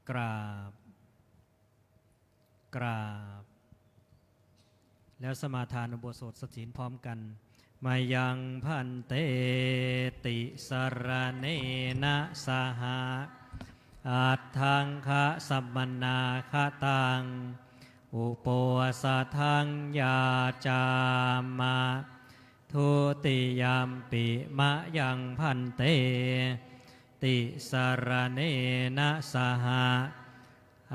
กราบกราบแล้วสมาทานอุโบสถสศีลพร้อมกันมายังพันเตติสรเนนะสหะอัตถังคะสัมมนาคตังอุปสทังยาจามะทุติยามปิมะยังพันเตติสรเนนะสหะ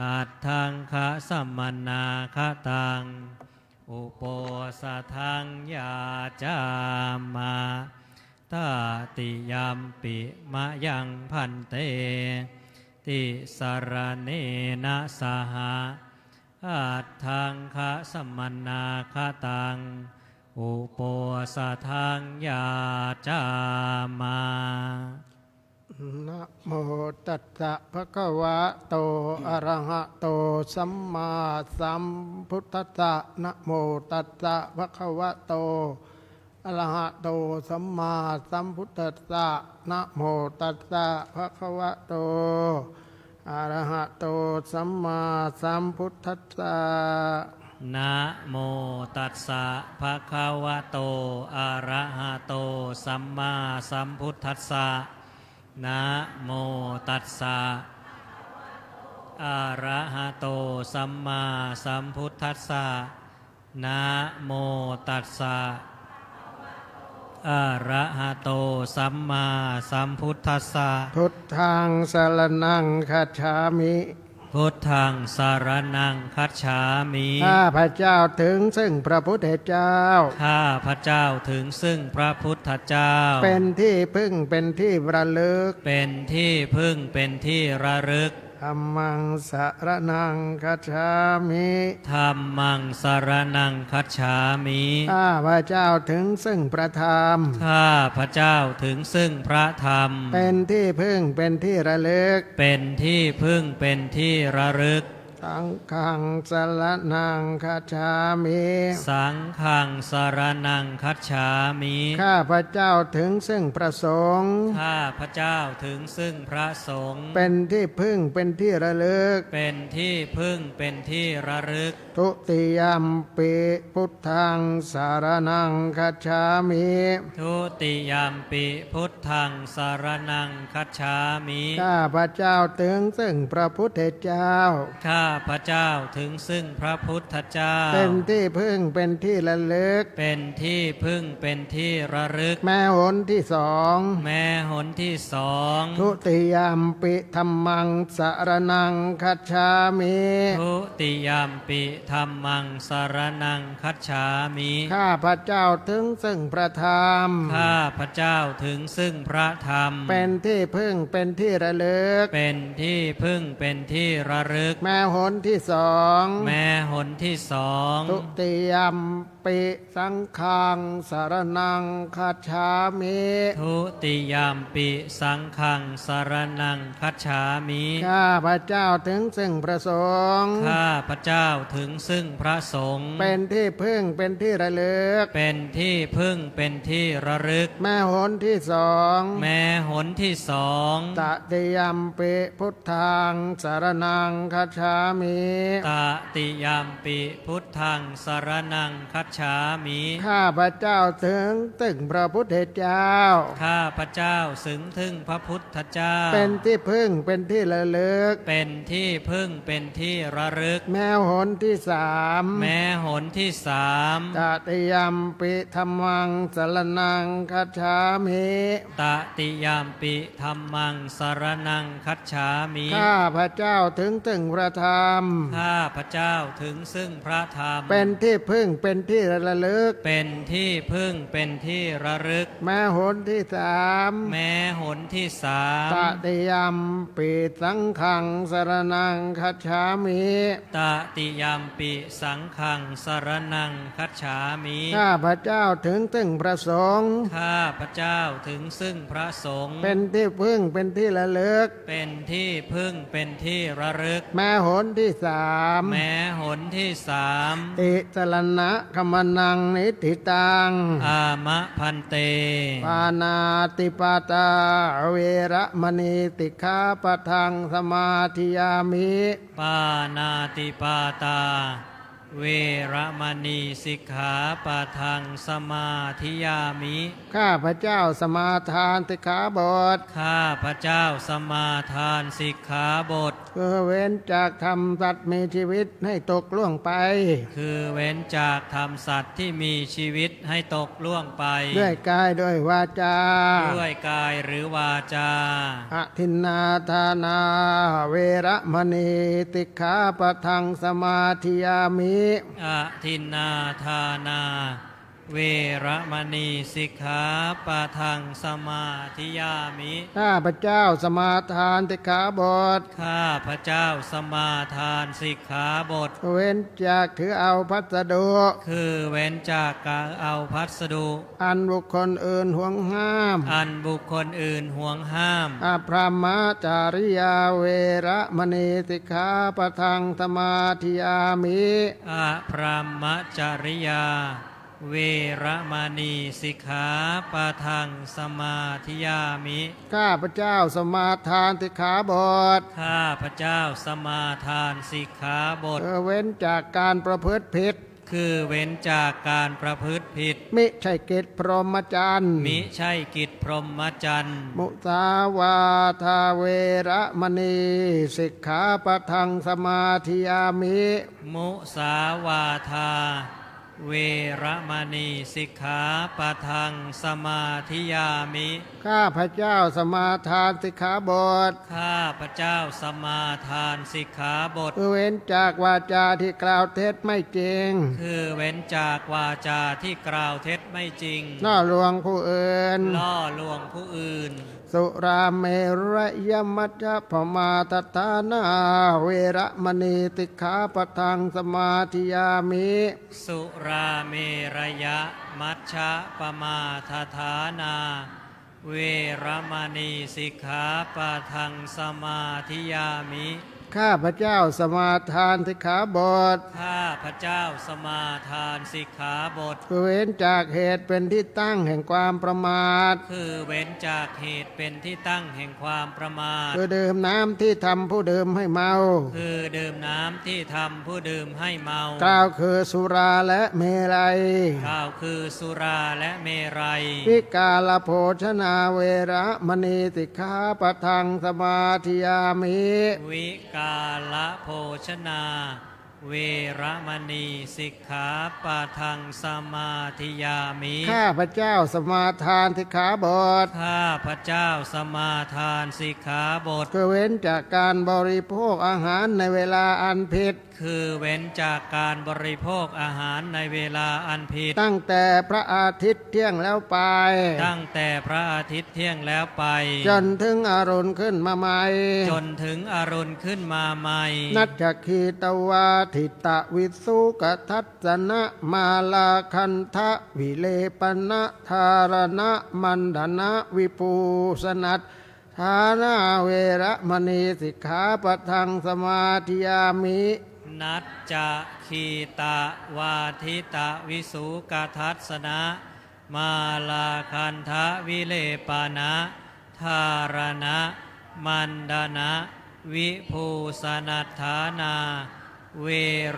อัตถังคะสัมมนาคตังอุปสทังยาจามะตาติยามปิมะยังพันเตติสรเนนะสหะอัตถังคะสัมมนาคตังอุปสทังยาจามะนะโมตัสสะภะคะวะโตอะระหะโตสัมมาสัมพุทธัสสะนะโมตัสสะภะคะวะโตอะระหะโตสัมมาสัมพุทธัสสะนะโมตัสสะภะคะวะโตอะระหะโตสัมมาสัมพุทธัสสะนะโมตัสสะภะคะวะโตอะระหะโตสัมมาสัมพุทธัสสะนะโมตัสสะอะระหะโตสัมมาสัมพุทธัสสะนะโมตัสสะอะระหะโตสัมมาสัมพุทธัสสะพุทธังสรณังคัจฉามิพุทธังสารนังคัจฉามิข้าพระเจ้าถึงซึ่งพระพุทธเจ้าข้าพระเจ้าถึงซึ่งพระพุทธเจ้าเป็นที่พึ่งเป็นที่ระลึกเป็นที่พึ่งเป็นที่ระลึกธัมมังสรณังคัจฉามิธัมมังสารนังคัจฉามิข้าพระเจ้าถึงซึ่งพระธรรมข้าพระเจ้าถึงซึ่งพระธรรมเป็นที่พึ่งเป็นที่ระลึกเป็นที่พึ่งเป็นที่ระลึกสังฆังสรณังคัจฉามิสังฆังสารนังคัจฉามิข้าพระเจ้าถึงซึ่งพระสงฆ์ข้าพระเจ้าถึงซึ่งพระสงฆ์เป็นที่พึ่งเป็นที่ระลึกเป็นที่พึ่งเป็นที่ระลึกทุติยมปิพุทธังสารนังคัจฉามิทุติยมปิพุทธังสารนังคัจฉามิข้าพระเจ้าถึงซึ่งพระพุทธเจ้าข้าพระเจ้าถึงซึ่งพระพุทธเจ้าเป็นที่พึ่งเป็นที่ระลึกเป็นที่พึ่งเป็นที่ระลึกแม้หนที่สองแม้หนที่สองทุติยมปิธัมมังสารนังคัจฉามิทุติยมปิธัมมังสารนังคัจฉามิข้าพระเจ้าถึงซึ่งพระธรรมข้าพระเจ้าถึงซึ่งพระธรรมเป็นที่พึ่งเป็นที่ระลึกเป็นที่พึ่งเป็นที่ระลึกแม้หนที่สองแม้หนที่สองทุติยมปิสังฆังสารนังคัจฉามิทุติยมปิสังฆังสารนังคัจฉามิข้าพระเจ้าถึงซึ่งพระสงฆ์ข้าพระเจ้าถึงซึ่งพระสงฆ์เป็นที่พึ่งเป็นที่ระลึกเป็นที่พึ่งเป็นที่ระลึกแม้หนที่สองแม้หนที่สองตติยมปิพุทธังสารนังคัจฉามิตติยมปิพุทธังสารนังคัจฉามิข้าพระเจ้าถึงซึ่งพระพุทธเจ้าข้าพระเจ้าถึงพระพุทธเจ้าเป็นที่พึ่งเป็นที่ระลึกเป็นที่พึ่งเป็นที่ระลึกแม้หนที่สามแม้หนที่สามตติยมปิธัมมังสรณังคัจฉามิตติยมปิธัมมังสรณังคัจฉามิข้าพระเจ้าถึงซึ่งพระธรรมข้าพระเจ้าถึงซึ่งพระธรรมเป็นที่พึ่งเป็นที่ระลึกเป็นที่พึ่งเป็นที่ระลึกแม้หนที่สามแม้หนที่สามตติยมปิสังฆังสรณังคัจฉามิตติยมปิสังฆังสรณังคัจฉามิข้าพระเจ้าถึงซึ่งพระสงฆ์ข้าพระเจ้าถึงซึ่งพระสงฆ์เป็นที่พึ่งเป็นที่ระลึกเป็นที่พึ่งเป็นที่ระลึกแม้หนที่สามแม้หนที่สามติสรณะคัม มนังนิธิตัง อามะพันเต ปานาติปาตาเวระมณีสิกขาปะทังสมาธิยามิ ปานาติปาตา เวระมณีสิกขาปะทังสมาธิยามิ ข้าพระเจ้าสมาทานสิกขาบท ข้าพระเจ้าสมาทานสิกขาบท คือเว้นจากทำสัตว์มีชีวิตให้ตกล่วงไป คือเว้นจากทำสัตว์ที่มีชีวิตให้ตกล่วงไป ด้วยกายด้วยวาจา ด้วยกายหรือวาจา อทินนาทานาเวระมณีสิกขาปะทังสมาธิยามิ อทินนาทานา เวระมณีสิกขาปะทังสมาธิยามิ ข้าพระเจ้าสมาทานสิกขาบท ข้าพระเจ้าสมาทานสิกขาบท เว้นจากถือเอาพัสดุ คือเว้นจากการเอาพัสดุ อันบุคคลอื่นห่วงห้าม อันบุคคลอื่นห่วงห้าม อภรรมจาริยาเวระมณีสิกขาปะทังสมาธิยามิ อะพรหมจริยา เวระมณีสิกขาปะทังสมาธิยามิ ข้าพระเจ้าสมาทานสิกขาบท ข้าพระเจ้าสมาทานสิกขาบท เว้นจากการประพฤติผิด คือเว้นจากการประพฤติผิด มิใช่กิจพรหมจรรย์ มิใช่กิจพรหมจรรย์ มุสาวาทาเวระมณีสิกขาปะทังสมาธิยามิ มุสาวาทา เวระมณีสิกขาปะทังสมาธิยามิ ข้าพระเจ้าสมาทานสิกขาบท ข้าพระเจ้าสมาทานสิกขาบท เว้นจากวาจาที่กล่าวเท็จไม่จริง คือเว้นจากวาจาที่กล่าวเท็จไม่จริง ล่อลวงผู้อื่น ล่อลวงผู้อื่น สุราเมรยมัจจพมาตทานาเวระมณีสิกขาปะทังสมาธิยามิ สุราเมรยะมัชฌะปมาทฐานา เวระมณีสิกขาปะทังสมาธิยามิ ข้าพระเจ้าสมาทานสิกขาบท ข้าพระเจ้าสมาทานสิกขาบท เว้นจากเหตุเป็นที่ตั้งแห่งความประมาท คือเว้นจากเหตุเป็นที่ตั้งแห่งความประมาท คือดื่มน้ำที่ทำผู้ดื่มให้เมา คือดื่มน้ำที่ทำผู้ดื่มให้เมาก ล่าวคือสุราและเมรัย กล่าวคือสุราและเมรัย วิกาลโภชนาเวระมณีสิกขาปะทังสมาธิยามิ วิกาละโภชนา เวระมณีสิกขาปะทังสมาธิยามิ ข้าพระเจ้าสมาทานสิกขาบท ข้าพระเจ้าสมาทานสิกขาบท คือเว้นจากการบริโภคอาหารในเวลาอันผิด คือเว้นจากการบริโภคอาหารในเวลาอันผิด ตั้งแต่พระอาทิตย์เที่ยงแล้วไป ตั้งแต่พระอาทิตย์เที่ยงแล้วไป จนถึงอรุณขึ้นมาใหม่ จนถึงอรุณขึ้นมาใหม่ นัจจคีตวาทิตะวิสุกทัสนะมาลาคันทะวิเลปนะธารณะมันดนะวิปูสนัตฐานาเวระมณีสิกขาปะทังสมาธิยามิ นัจจะขีตะวาทิตะวิสุกทัสนะ มาลาคันทะวิเลปานะธารณะมันดนะวิภูสนัตฐานา เว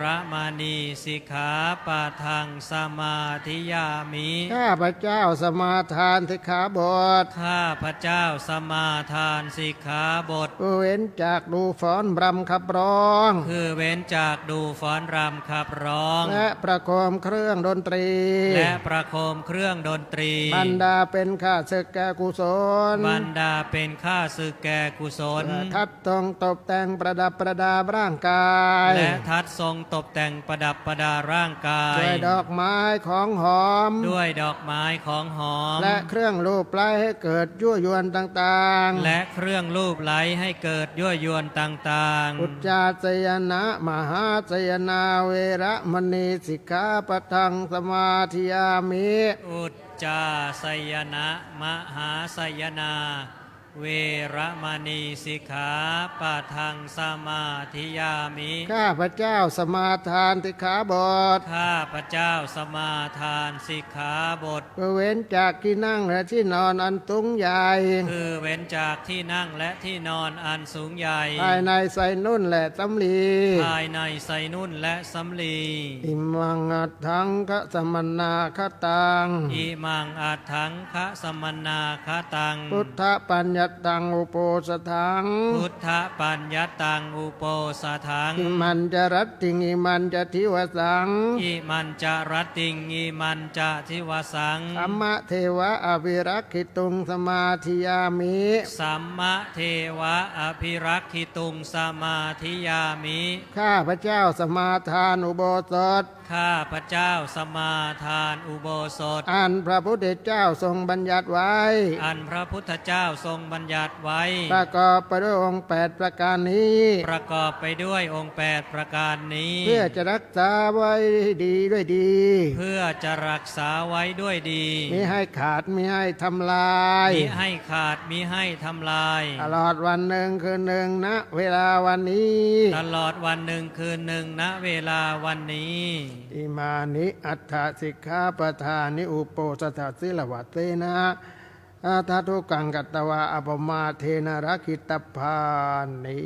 ระมณีสิกขาปะทังสมาธิยามิ ข้าพระเจ้าสมาทานสิกขาบท ข้าพระเจ้าสมาทานสิกขาบท เว้นจากดูฟ้อนรำขับร้อง คือเว้นจากดูฟ้อนรำขับร้อง และประโคมเครื่องดนตรี และประโคมเครื่องดนตรี บรรดาเป็นข้าศึกแก่กุศล บรรดาเป็นข้าศึกแก่กุศล ทัดตรงตกแต่งประดับประดาร่างกาย และทัดทรงตกแต่งประดับประดาร่างกาย ด้วยดอกไม้ของหอม ด้วยดอกไม้ของหอม และเครื่องรูปไล้ให้เกิดยั่วยวนต่างๆ และเครื่องรูปไล้ให้เกิดยั่วยวนต่าง อุจจาสยนะมหาสยนาเวระมณีสิกขาปะทังสมาธิยามิ ๆ อุจจาสยนะมหาสยนา เ เวระมณีสิกขาปะทังสมาธิยามิ ข้าพเจ้าสมาทานสิกขาบท ข้าพเจ้าสมาทานสิกขาบท เพื่อเว้นจากที่นั่งและที่นอนอันสูงใหญ่ คือเว้นจากที่นั่งและที่นอนอันสูงใหญ่ ภายในใส่นุ่นและสำลี ภายในใส่นุ่นและสำลี อิมังอัตถังคะสมนาคตัง อิมังอัตถังคะสมนาคตัง พุทธปัญญตังอุโปสถัง พุทธปัญญตังอุโปสถัง อิมันจะรัตติงอิมันจะทิวสัง อิมันจะรติงอิมันจะทิวสัง ธรรมเทวะอภิรักขิตุงสมาธิยามิ สัมมะเทวะอภิรักขิตุงสมาธิยามิ ข้าพระเจ้าสมาทานอุโบสถ ข้าพระเจ้าสมาทานอุโบสถ อันพระพุทธเจ้าทรงบัญญัติไว้ อันพระพุทธเจ้าทรงบัญญัติไว้ ประกอบไปด้วยองค์8ประการนี้ ประกอบไปด้วยองค์8ประการนี้ เพื่อจะรักษาไว้ดีด้วยดี เพื่อจะรักษาไว้ด้วยดี มิให้ขาดมิให้ทำลาย มิให้ขาดมิให้ทำลาย ตลอดวันหนึ่งคืนหนึ่งนะเวลาวันนี้ ตลอดวันหนึ่งคืนหนึ่งณเวลาวันนี้ อิมานิอัฏฐสิกขาปทานิอุปโปสถสิลวัตเตนะอาทาทุกังกัตตวาอปมาเทนะรักขิตพานิ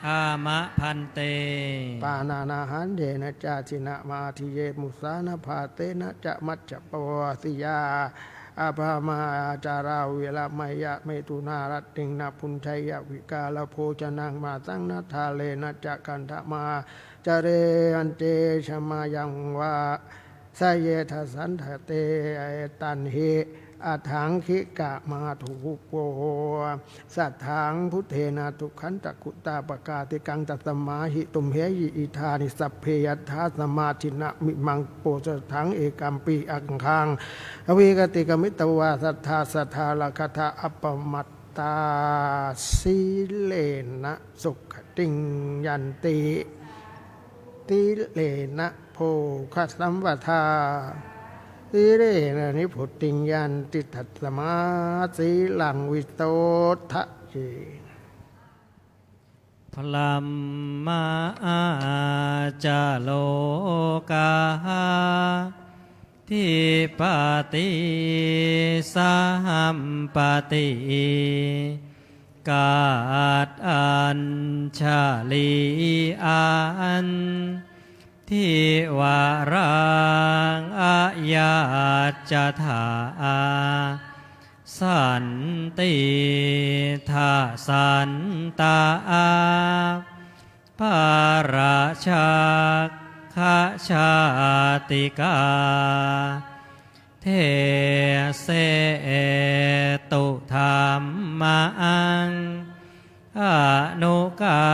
อามะพันเต ปานานาหันเดนะจาชินะมาทิเยมุสานะภาเตนะจะมัจจปวาสิยาอาภามาจาราเวลามายะเมตุนารัตติงนาพุนชัยยวิกาลโภชนังมาสังนาทาเลนะจะกันธมาจเรอันเจชมายังวาสเยทสันทเตตันหิอาถังคิกะมาถูโปสัทธังพุทเทนะทุกขันตะกุตาปกาติกังตัตมาหิตุมเหยิอิธานิสัพเพยัตถาสมาธินะมิมังโปสถังเอกัมปีอังคังอวิกติกมิตวาสัทธาสัทธาลคทาอัปปมัตตาสีเลนะสุขติงยันติติเลนะโพคสัมปทาสีเรนะนิพุตติงยันติทัตสมาสีลังวิโตทะเจ พลัมมาอาจาโลกาทิปติสัมปติกาตอัญชาลีอันทิวารังอายาจถาสันติทาสันตาภาราชาคชาติกาเทเสตุธรรมังอนุกรร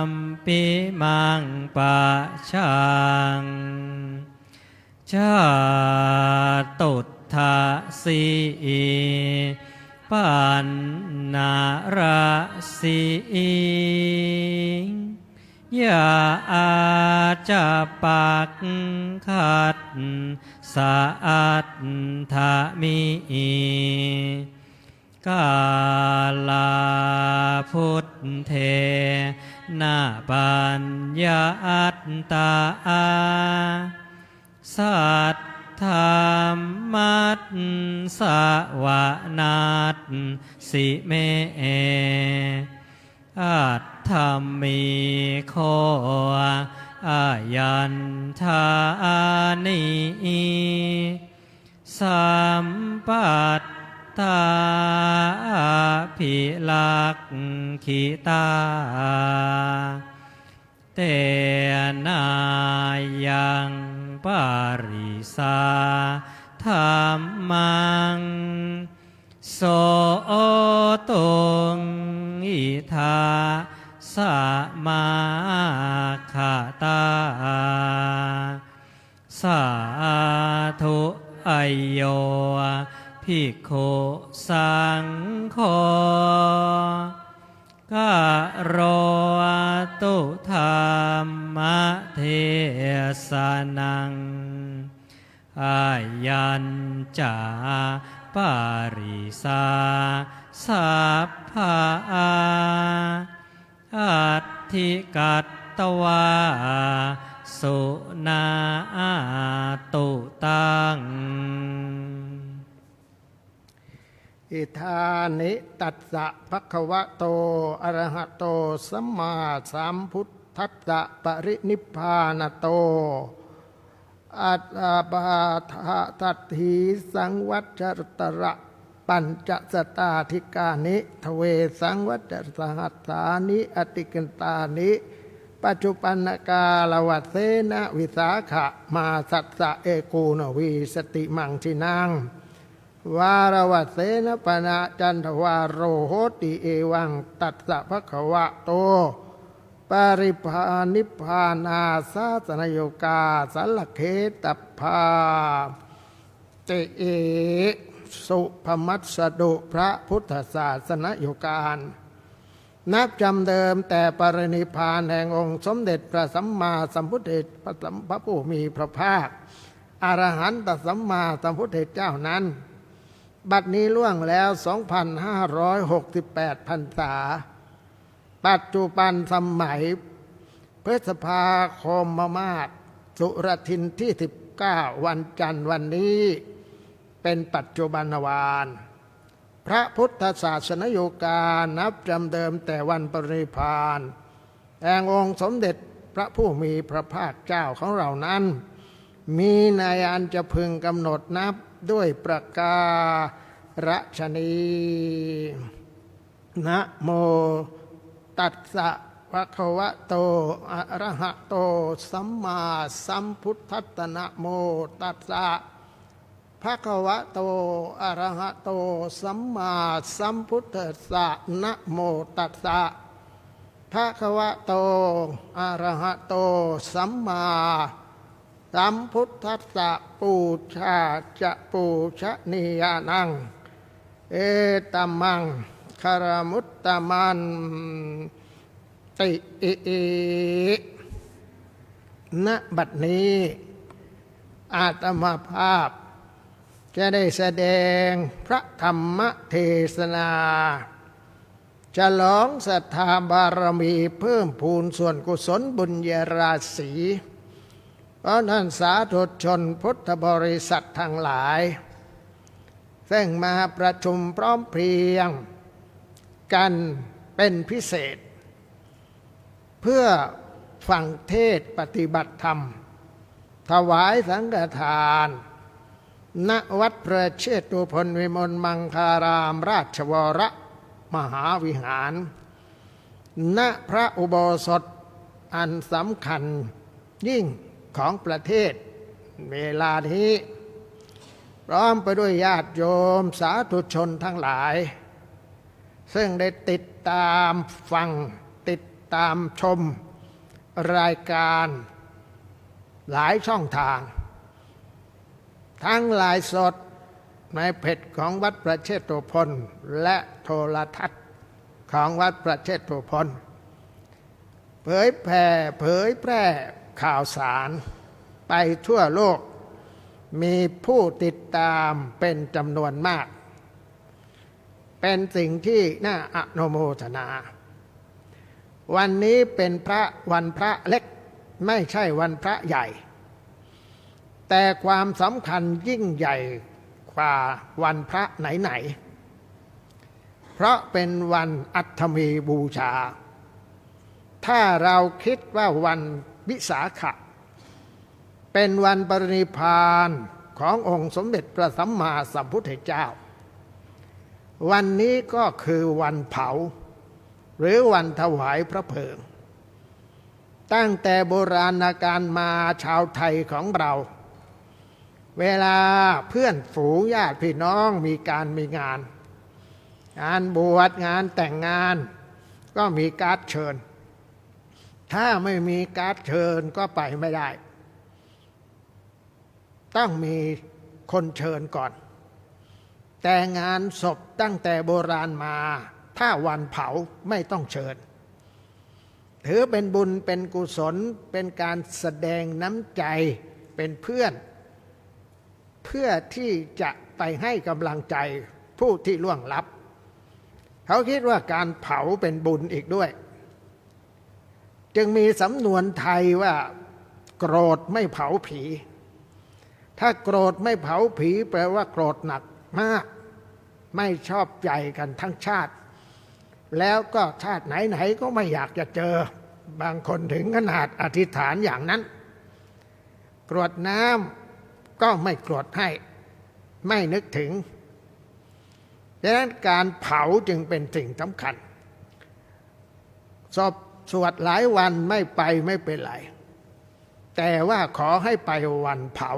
มปิมังปะชังชาตุทาสีปันนาราสียาอาจะปักขัดสะอัตถามิกาลาพุทเทนาปัญญาอัตตาสัทธรรมัตสวนาตสิเมอัตธรรมิโคอายันทานิสัมปัตตาภิลักขิตาเตนายังปาริสาธรรมังโสตุงอิทาสมาคาตาสาธุอโยภิกขุสังโฆกะโรตุธรรมเทศนังอายัญจาปาริสาสัพ ภาอัตถิกัตตวาสุนาตุตังอิธานิตัสสะภะคะวะโตอะระหะโตสัมมาสัมพุทธัสสะปรินิพพานโตอัตตาปาทะตัตถีสังวัจจตระปัญจสตาธิกานิทเวสังวัจจสหัสสานิอติกันตานิปัจจุปันนกาลวัตเสนะวิสาขะมาสัตสะเอกูนวีสติมังชินังวารวัตเสนะปนะจันทวารโรโหติเอวังตัสสะภะคะวะโตปริภานิพพานาสาสนโยกาสัลลเคตพาเตเอสุภมัสสดุพระพุทธศาสนโยการนับจำเดิมแต่ปรินิพพานแห่งองค์สมเด็จพระสัมมาสัมพุทธพระผู้มีพระภาคอรหันตสัมมาสัมพุทธเจ้านั้นบัดนี้ล่วงแล้ว 2,568 พรรษาปัจจุบันสมัยพฤษภาคมมาศสุรทินที่ 19 วันจันทร์วันนี้เป็นปัจจุบันวาลพระพุทธศาสนโยกานับจำเดิมแต่วันปรินิพพานแห่งองค์สมเด็จพระผู้มีพระภาคเจ้าของเรานั้นมีในอันจะพึงกำหนดนับด้วยประการฉนีนะโมตัสสะภะคะวะโตอะระหะโตสัมมาสัมพุทธัสสะนะโมตัสสะภะคะวะโตอะระหะโตสัมมาสัมพุทธัสสะนะโมตัสสะภะคะวะโตอะระหะโตสัมมาสัมพุทธัสสะปูชาจะปูชนียานังเอตัมมังคารมุตตมันติอิณบัดนี้อาตมาภาพจะได้แสดงพระธรรมเทศนาฉลองศรัทธาบารมีเพิ่มพูนส่วนกุศลบุญญาราศีเพราะนั้นสาธุชนพุทธบริษัททั้งหลายซึ่งมาประชุมพร้อมเพรียงกันเป็นพิเศษเพื่อฟังเทศปฏิบัติธรรมถวายสังฆทานณวัดพระเชตุพนวิมลมังคารามราชวรมหาวิหารณพระอุโบสถอันสำคัญยิ่งของประเทศเวลานี้พร้อมไปด้วยญาติโยมสาธุชนทั้งหลายซึ่งได้ติดตามฟังติดตามชมรายการหลายช่องทางทั้งไลฟ์สดในเพจของวัดพระเชตุพนและโทรทัศน์ของวัดพระเชตุพนเผยแพร่ข่าวสารไปทั่วโลกมีผู้ติดตามเป็นจำนวนมากเป็นสิ่งที่น่าอนุโมทนาวันนี้เป็นวันพระเล็กไม่ใช่วันพระใหญ่แต่ความสำคัญยิ่งใหญ่กว่าวันพระไหนๆเพราะเป็นวันอัฐมีบูชาถ้าเราคิดว่าวันวิสาขะเป็นวันปรินิพพานขององค์สมเด็จพระสัมมาสัมพุทธเจ้าวันนี้ก็คือวันเผาหรือวันถวายพระเพลิงตั้งแต่โบราณกาลมาชาวไทยของเราเวลาเพื่อนฝูงญาติพี่น้องมีงานบวชงานแต่งงานก็มีการ์ดเชิญถ้าไม่มีการ์ดเชิญก็ไปไม่ได้ต้องมีคนเชิญก่อนแต่งานศพตั้งแต่โบราณมาถ้าวันเผาไม่ต้องเชิญถือเป็นบุญเป็นกุศลเป็นการแสดงน้ำใจเป็นเพื่อนเพื่อที่จะไปให้กำลังใจผู้ที่ล่วงลับ เขาคิดว่าการเผาเป็นบุญอีกด้วยจึงมีสำนวนไทยว่าโกรธไม่เผาผีถ้าโกรธไม่เผาผีแปลว่าโกรธหนักมากไม่ชอบใจกันทั้งชาติแล้วก็ชาติไหนๆก็ไม่อยากจะเจอบางคนถึงขนาดอธิษฐานอย่างนั้นกรวดน้ำก็ไม่กรวดให้ไม่นึกถึงดังนั้นการเผาจึงเป็นสิ่งสำคัญศพสวดหลายวันไม่ไปไม่เป็นไรแต่ว่าขอให้ไปวันเผา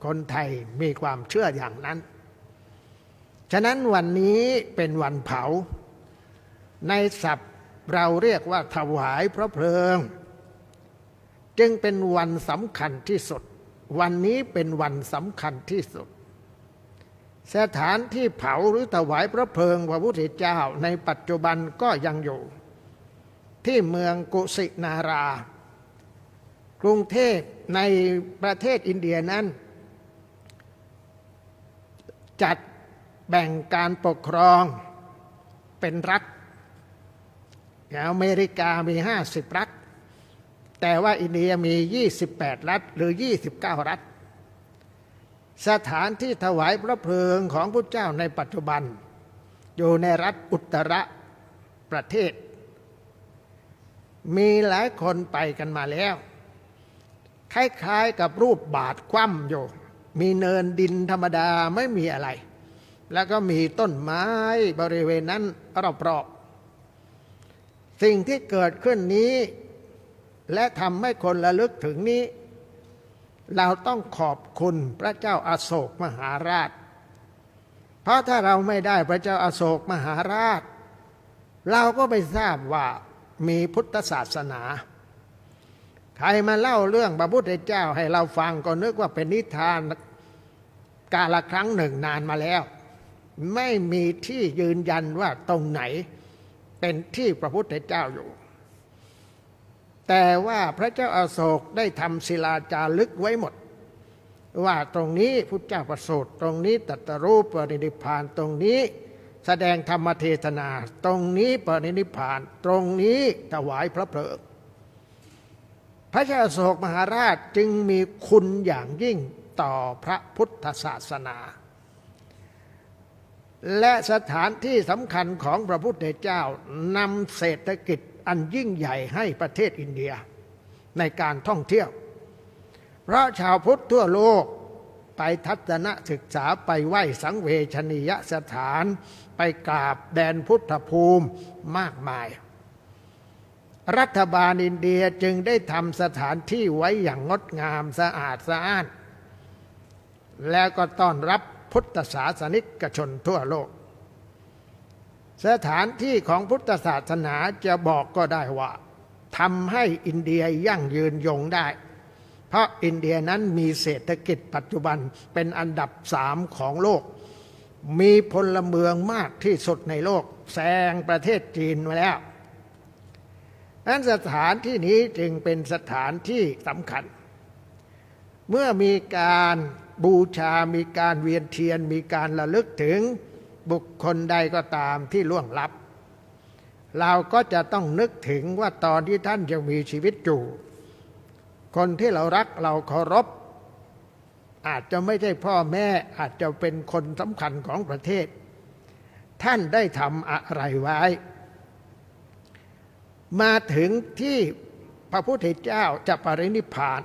คนไทยมีความเชื่ออย่างนั้นฉะนั้นวันนี้เป็นวันเผาในศัพท์เราเรียกว่าถวายพระเพลิงจึงเป็นวันสำคัญที่สุดวันนี้เป็นวันสำคัญที่สุดสถานที่เผาหรือถวายพระเพลิงพระพุทธเจ้าในปัจจุบันก็ยังอยู่ที่เมืองกุสินารากรุงเทพในประเทศอินเดียนั้นจัดแบ่งการปกครองเป็นรัฐอย่างอเมริกามี50รัฐแต่ว่าอินเดียมี28รัฐหรือ29รัฐสถานที่ถวายพระเพลิงของพระเจ้าในปัจจุบันอยู่ในรัฐอุตรประเทศมีหลายคนไปกันมาแล้วคล้ายๆกับรูปบาทคว่ำอยู่มีเนินดินธรรมดาไม่มีอะไรแล้วก็มีต้นไม้บริเวณนั้นรอบๆสิ่งที่เกิดขึ้นนี้และทำให้คนระลึกถึงนี้เราต้องขอบคุณพระเจ้าอโศกมหาราชเพราะถ้าเราไม่ได้พระเจ้าอโศกมหาราชเราก็ไม่ทราบว่ามีพุทธศาสนาใครมาเล่าเรื่องพระพุทธเจ้าให้เราฟังก็นึกว่าเป็นนิทานกาลครั้งหนึ่งนานมาแล้วไม่มีที่ยืนยันว่าตรงไหนเป็นที่พระพุทธเจ้าอยู่แต่ว่าพระเจ้าอโศกได้ทำศิลาจารึกไว้หมดว่าตรงนี้พุทธเจ้าประสูติตรงนี้ตรัสรู้ปรินิพพานตรงนี้แสดงธรรมเทศนาตรงนี้ปรินิพพานตรงนี้ถวายพระเพลิงพระเจ้าอโศกมหาราชจึงมีคุณอย่างยิ่งต่อพระพุทธศาสนาและสถานที่สำคัญของพระพุทธเจ้านำเศรษฐกิจอันยิ่งใหญ่ให้ประเทศอินเดียในการท่องเที่ยวเพราะชาวพุทธทั่วโลกไปทัศนศึกษาไปไหว้สังเวชนียสถานไปกราบแดนพุทธภูมิมากมายรัฐบาลอินเดียจึงได้ทำสถานที่ไว้อย่างงดงามสะอาดสะอ้านแล้วก็ต้อนรับพุทธศาสนิกชนทั่วโลกสถานที่ของพุทธศาสนาจะบอกก็ได้ว่าทำให้อินเดียยั่งยืนยงได้เพราะอินเดียนั้นมีเศรษฐกิจปัจจุบันเป็นอันดับ3ของโลกมีพลเมืองมากที่สุดในโลกแซงประเทศจีนมาแล้วนั้นสถานที่นี้จึงเป็นสถานที่สำคัญเมื่อมีการบูชามีการเวียนเทียนมีการระลึกถึงบุคคลใดก็ตามที่ล่วงลับเราก็จะต้องนึกถึงว่าตอนที่ท่านยังมีชีวิตอยู่คนที่เรารักเราเคารพอาจจะไม่ใช่พ่อแม่อาจจะเป็นคนสำคัญของประเทศท่านได้ทำอะไรไว้มาถึงที่พระพุทธเจ้าจะปรินิพพาน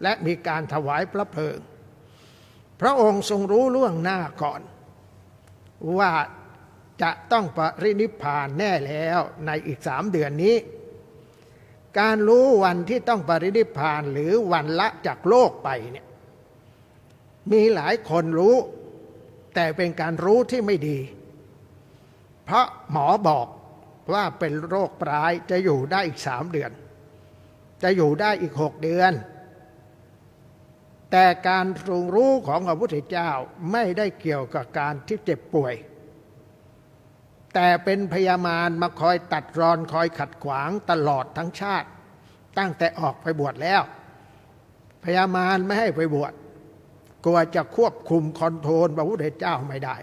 และมีการถวายพระเพลิงพระองค์ทรงรู้ล่วงหน้าก่อนว่าจะต้องปรินิพพานแน่แล้วในอีก3 เดือนนี้การรู้วันที่ต้องปรินิพพานหรือวันละจากโลกไปเนี่ยมีหลายคนรู้แต่เป็นการรู้ที่ไม่ดีเพราะหมอบอกว่าเป็นโรคร้ายจะอยู่ได้อีก3 เดือนจะอยู่ได้อีก6 เดือนแต่การทรงรู้ของพระพุทธเจ้าไม่ได้เกี่ยวกับการที่เจ็บป่วยแต่เป็นพยามารมาคอยตัดรอนคอยขัดขวางตลอดทั้งชาติตั้งแต่ออกไปบวชแล้วพยามารไม่ให้ไปบวชกลัวจะควบคุมคอนโทรลพระพุทธเจ้าไม่ได้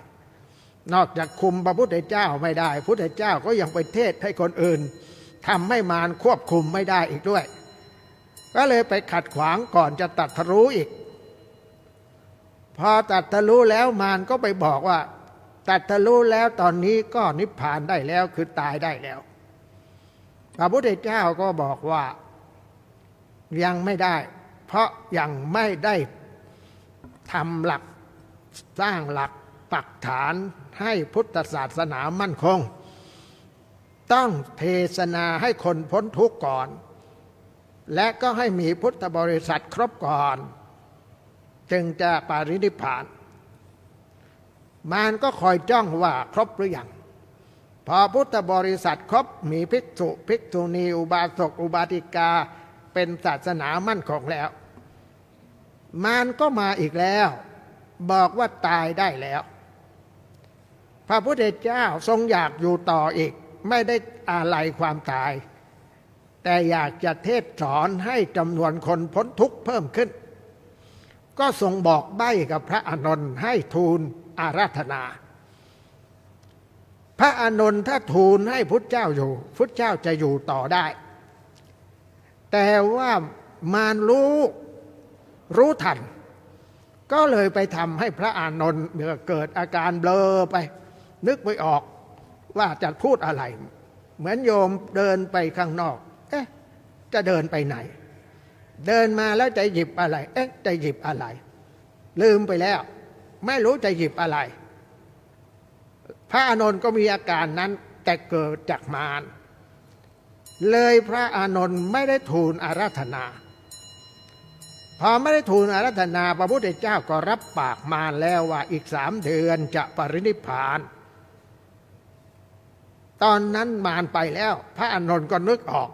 นอกจากคุมพระพุทธเจ้าไม่ได้พุทธเจ้าก็ยังไปเทศให้คนอื่นทำให้มารควบคุมไม่ได้อีกด้วยก็เลยไปขัดขวางก่อนจะตรัสรู้อีกพอตรัสรู้แล้วมารก็ไปบอกว่าตรัสรู้แล้วตอนนี้ก็นิพพานได้แล้วคือตายได้แล้วพระพุทธเจ้าก็บอกว่ายังไม่ได้เพราะยังไม่ได้ทำหลักสร้างหลักปักฐานให้พุทธศาสนามั่นคงต้องเทศนาให้คนพ้นทุกข์ก่อนและก็ให้มีพุทธบริษัทครบก่อนจึงจะปรินิพพานมารก็คอยจ้องว่าครบหรือยังพอพุทธบริษัทครบมีภิกษุภิกษุณีอุบาสกอุบาสิกาเป็นศาสนามั่นคงแล้วมารก็มาอีกแล้วบอกว่าตายได้แล้วพระพุทธเจ้าทรงอยากอยู่ต่ออีกไม่ได้อาลัยความตายแต่อยากจะเทศสอนให้จำนวนคนพ้นทุกข์เพิ่มขึ้นก็ทรงบอกใบ้กับพระอานนท์ให้ทูลอาราธนาพระอานนท์ถ้าทูลให้พุทธเจ้าอยู่พุทธเจ้าจะอยู่ต่อได้แต่ว่ามารรู้ทันก็เลยไปทำให้พระอานนท์เกิดอาการเบลอไปนึกไม่ออกว่าจะพูดอะไรเหมือนโยมเดินไปข้างนอกจะเดินไปไหนเดินมาแล้วจะหยิบอะไรจะหยิบอะไรลืมไปแล้วไม่รู้จะหยิบอะไรพระอานนท์ก็มีอาการนั้นแต่เกิดจากมารเลยพระอานนท์ไม่ได้ทูลอาราธนาพอไม่ได้ทูลอาราธนาพระพุทธเจ้าก็รับปากมารแล้วว่าอีก3 เดือนจะปรินิพพานตอนนั้นมารไปแล้วพระอานนท์ก็นึกออก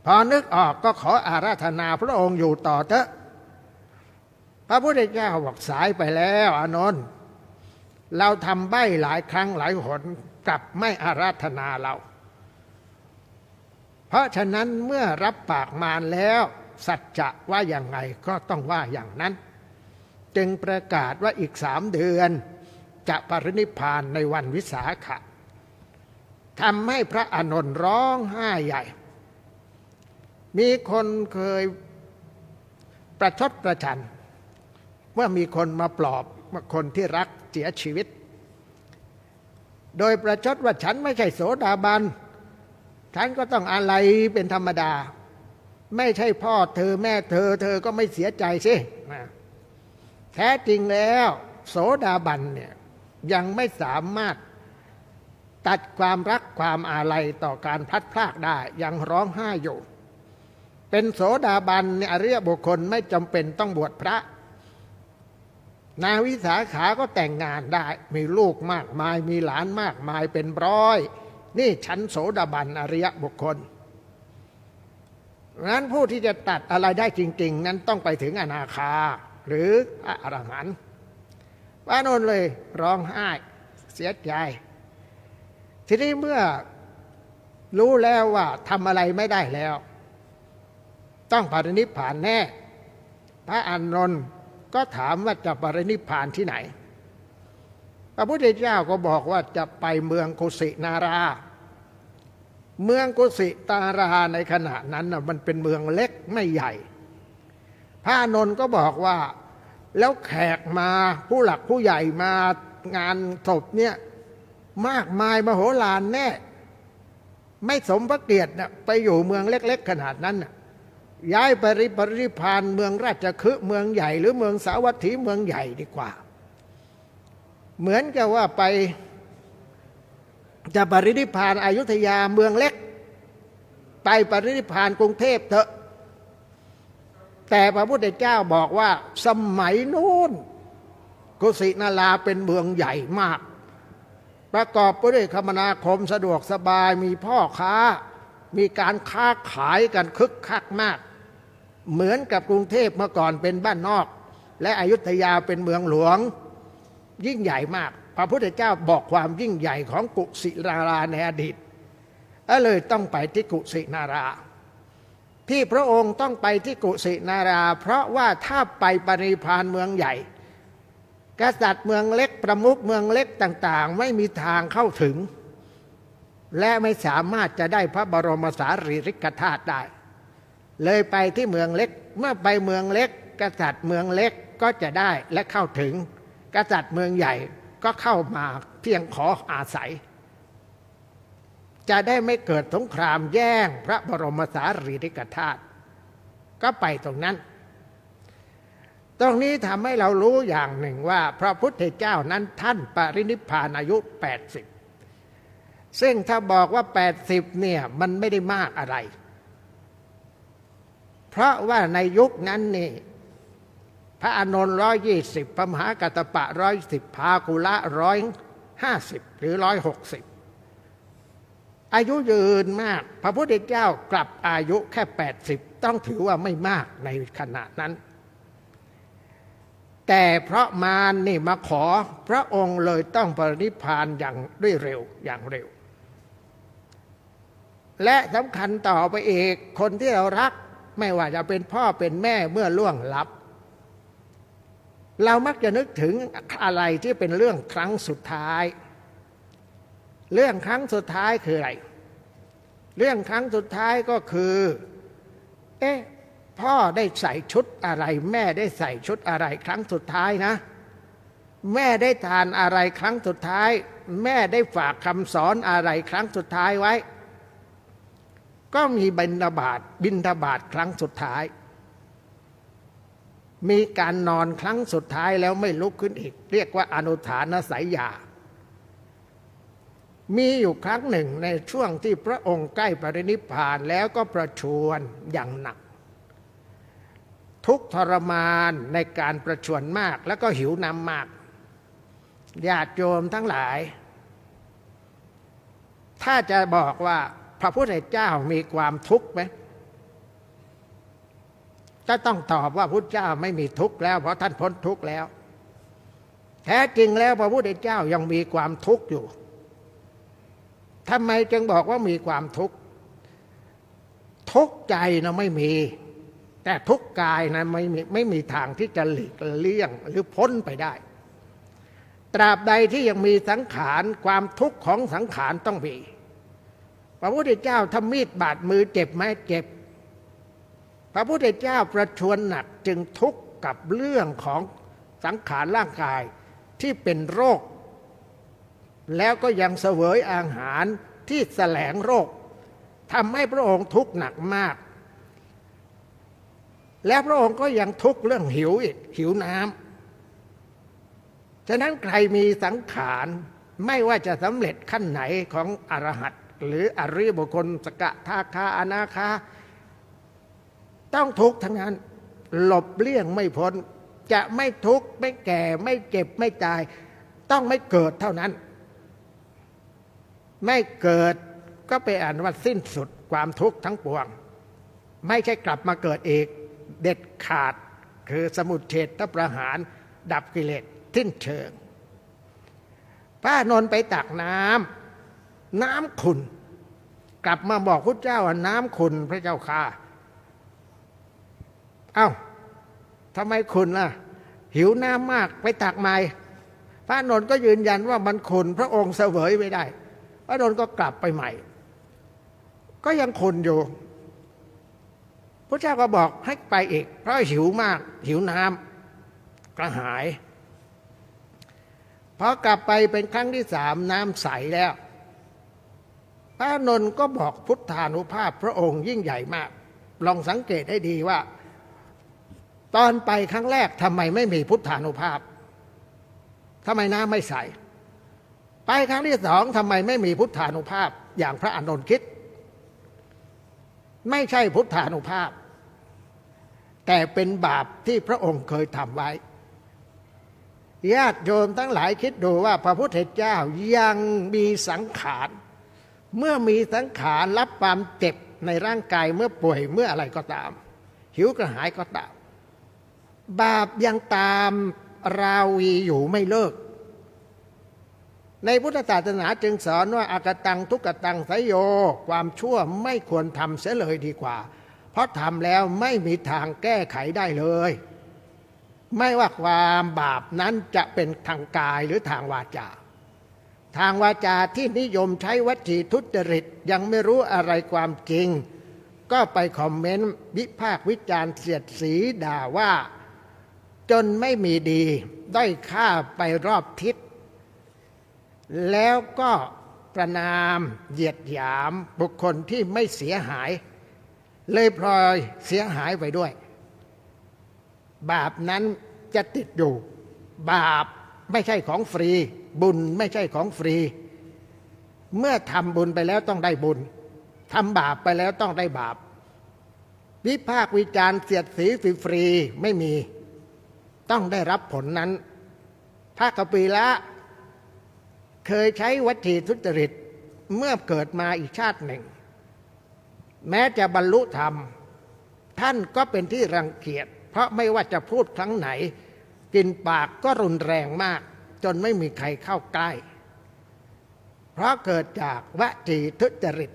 พอนึกออกก็ขออาราธนาพระองค์อยู่ต่อเถอะพระพุทธเจ้าบอกสายไปแล้วอานนท์เราทำใบ้หลายครั้งหลายหนกลับไม่อาราธนาเราเพราะฉะนั้นเมื่อรับปากมารแล้วสัจจะว่าอย่างไงก็ต้องว่าอย่างนั้นจึงประกาศว่าอีก3 เดือนจะปรินิพพานในวันวิสาขะทำให้พระอานนท์ร้องไห้ใหญ่มีคนเคยประชดประชันเมื่อมีคนมาปลอบคนที่รักเสียชีวิตโดยประชดว่าฉันไม่ใช่โสดาบันฉันก็ต้องอาลัยเป็นธรรมดาไม่ใช่พ่อเธอแม่เธอก็ไม่เสียใจสิแท้จริงแล้วโสดาบันเนี่ยยังไม่สามารถตัดความรักความอาลัยต่อการพลัดพรากได้ยังร้องไห้อยู่เป็นโสดาบันเนี่ยอริยบุคคลไม่จำเป็นต้องบวชพระนางวิสาขาก็แต่งงานได้มีลูกมากมายมีหลานมากมายเป็นร้อยนี่ฉันโสดาบันอริยบุคคลงั้นผู้ที่จะตัดอะไรได้จริงๆนั้นต้องไปถึงอนาคาหรืออรหันต์พระอานนท์เลยร้องไห้เสียใจทีนี้เมื่อรู้แล้วว่าทำอะไรไม่ได้แล้วต้องปรินิพพานแน่พระอานนท์ก็ถามว่าจะปรินิพพานที่ไหนพระพุทธเจ้าก็บอกว่าจะไปเมืองกุสินาราเมืองกุสินาราในขณะนั้นมันเป็นเมืองเล็กไม่ใหญ่พระอานนท์ก็บอกว่าแล้วแขกมาผู้หลักผู้ใหญ่มางานศพเนี่ยมากมายมโหฬารแน่ไม่สมพระเกียรติไปอยู่เมืองเล็กๆขนาดนั้นย้ายไปปรินิพพานเมืองราชคฤห์เมืองใหญ่หรือเมืองสาวัตถีเมืองใหญ่ดีกว่าเหมือนกับว่าไปจะปรินิพพานอยุธยาเมืองเล็กไปปรินิพพานกรุงเทพเถอะแต่พระพุทธเจ้าบอกว่าสมัยนู้นกุสินาราเป็นเมืองใหญ่มากประกอบไปด้วยคมนาคมสะดวกสบายมีพ่อค้ามีการค้าขายกันคึกคักมากเหมือนกับกรุงเทพเมื่อก่อนเป็นบ้านนอกและอยุธยาเป็นเมืองหลวงยิ่งใหญ่มากพระพุทธเจ้าบอกความยิ่งใหญ่ของกุสินาราในอดีตก็เลยต้องไปที่กุสินาราที่พระองค์ต้องไปที่กุสินาราเพราะว่าถ้าไปปรินิพพานเมืองใหญ่ กษัตริย์เมืองเล็กประมุขเมืองเล็กต่างๆไม่มีทางเข้าถึงและไม่สามารถจะได้พระบรมสารีริกธาตุได้เลยไปที่เมืองเล็กเมื่อไปเมืองเล็กกษัตริย์เมืองเล็กก็จะได้และเข้าถึงกษัตริย์เมืองใหญ่ก็เข้ามาเพียงขออาศัยจะได้ไม่เกิดสงครามแย่งพระบรมสารีริกธาตุก็ไปตรงนั้นตรงนี้ทำให้เรารู้อย่างหนึ่งว่าพระพุทธเจ้านั้นท่านปรินิพพานอายุ80ซึ่งถ้าบอกว่า80เนี่ยมันไม่ได้มากอะไรเพราะว่าในยุคนั้นนี่พระอานนท์120พระมหากัสสปะ110พากุละ150หรือ160อายุยืนมากพระพุทธเจ้ากลับอายุแค่80ต้องถือว่าไม่มากในขณะนั้นแต่เพราะมารนี่มาขอพระองค์เลยต้องปรินิพพานอย่างด้วยเร็วอย่างเร็วและสำคัญต่อไปอีกคนที่เรารักไม่ว่าจะเป็นพ่อเป็นแม่เมื่อล่วงลับเรามักจะนึกถึงอะไรที่เป็นเรื่องครั้งสุดท้ายเรื่องครั้งสุดท้ายคืออะไรเรื่องครั้งสุดท้ายก็คือพ่อได้ใส่ชุดอะไรแม่ได้ใส่ชุดอะไรครั้งสุดท้ายนะแม่ได้ทานอะไรครั้งสุดท้ายแม่ได้ฝากคำสอนอะไรครั้งสุดท้ายไว้ก็มีบิณฑบาตครั้งสุดท้ายมีการนอนครั้งสุดท้ายแล้วไม่ลุกขึ้นอีกเรียกว่าอนุฐานสัยญามีอยู่ครั้งหนึ่งในช่วงที่พระองค์ใกล้ปรินิพพานแล้วก็ประชวรอย่างหนักทุกข์ทรมานในการประชวรมากแล้วก็หิวน้ำมากญาติโยมทั้งหลายถ้าจะบอกว่าพระพุทธเจ้ามีความทุกข์ไหมก็ต้องตอบว่าพุทธเจ้าไม่มีทุกข์แล้วเพราะท่านพ้นทุกข์แล้วแท้จริงแล้วพระพุทธเจ้ายังมีความทุกข์อยู่ทำไมจึงบอกว่ามีความทุกข์ทุกข์ใจนะไม่มีแต่ทุกข์กายนะไม่มีทางที่จะหลีกเลี่ยงหรือพ้นไปได้ตราบใดที่ยังมีสังขารความทุกข์ของสังขารต้องมีพระพุทธเจ้าทำมีดบาดมือเจ็บไหมเจ็บพระพุทธเจ้าประชวรหนักจึงทุกข์กับเรื่องของสังขารร่างกายที่เป็นโรคแล้วก็ยังเสวยอาหารที่แสลงโรคทำให้พระองค์ทุกข์หนักมากและพระองค์ก็ยังทุกข์เรื่องหิวอีกหิวน้ำฉะนั้นใครมีสังขารไม่ว่าจะสำเร็จขั้นไหนของอรหัตหรืออริยบุคคลสกทาคาอนาคาต้องทุกข์ทั้งนั้นหลบเลี่ยงไม่พ้นจะไม่ทุกข์ไม่แก่ไม่เจ็บไม่ตายต้องไม่เกิดเท่านั้นไม่เกิดก็ไปอ่านว่าสิ้นสุดความทุกข์ทั้งปวงไม่ใช่กลับมาเกิดอีกเด็ดขาดคือสมุทเฉทประหารดับกิเลสสิ้นเชิงพระอานนท์ไปตักน้ำขุ่นกลับมาบอกพุทธเจ้าว่าน้ำขุ่นพระเจ้าค่ะเอ้าทำไมขุ่นล่ะหิวน้ำมากไปตักใหม่พระอานนท์ก็ยืนยันว่ามันขุ่นพระองค์เสวยไม่ได้พระอานนท์ก็กลับไปใหม่ก็ยังขุ่นอยู่พระเจ้าก็บอกให้ไปอีกเพราะหิวมากหิวน้ำกระหายพอกลับไปเป็นครั้งที่3น้ำใสแล้วพระอานนท์ก็บอกพุทธานุภาพพระองค์ยิ่งใหญ่มากลองสังเกตให้ดีว่าตอนไปครั้งแรกทำไมไม่มีพุทธานุภาพทำไมน้ำไม่ใสไปครั้งที่2ทำไมไม่มีพุทธานุภาพอย่างพระอานนท์คิดไม่ใช่พุทธานุภาพแต่เป็นบาปที่พระองค์เคยทำไว้ญาติโยมทั้งหลายคิดดูว่าพระพุทธเจ้ายังมีสังขารเมื่อมีสังขารรับความเจ็บในร่างกายเมื่อป่วยเมื่ออะไรก็ตามหิวกระหายก็ตามบาปยังตามราวีอยู่ไม่เลิกในพุทธศาสนาจึงสอนว่าอกตังทุกตังไสยโยความชั่วไม่ควรทำเสียเลยดีกว่าเพราะทำแล้วไม่มีทางแก้ไขได้เลย ไม่ว่าความบาปนั้นจะเป็นทางกายหรือทางวาจาทางวาจาที่นิยมใช้วจีทุจริตยังไม่รู้อะไรความจริงก็ไปคอมเมนต์วิพากษ์วิจารณ์เสียดสีด่าว่าจนไม่มีดีด้อยค่าไปรอบทิศแล้วก็ประณามเหยียดหยามบุคคลที่ไม่เสียหายเลยพลอยเสียหายไปด้วยบาปนั้นจะติดอยู่บาปไม่ใช่ของฟรีบุญไม่ใช่ของฟรีเมื่อทำบุญไปแล้วต้องได้บุญทำบาปไปแล้วต้องได้บาปวิพากษ์วิจารณ์เสียดสีฟรีๆไม่มีต้องได้รับผลนั้นพระกปีละเคยใช้วจีทุจริตเมื่อเกิดมาอีกชาติหนึ่งแม้จะบรรลุธรรมท่านก็เป็นที่รังเกียจเพราะไม่ว่าจะพูดครั้งไหนกลิ่นปากก็รุนแรงมากจนไม่มีใครเข้าใกล้เพราะเกิดจากวจีทุจริต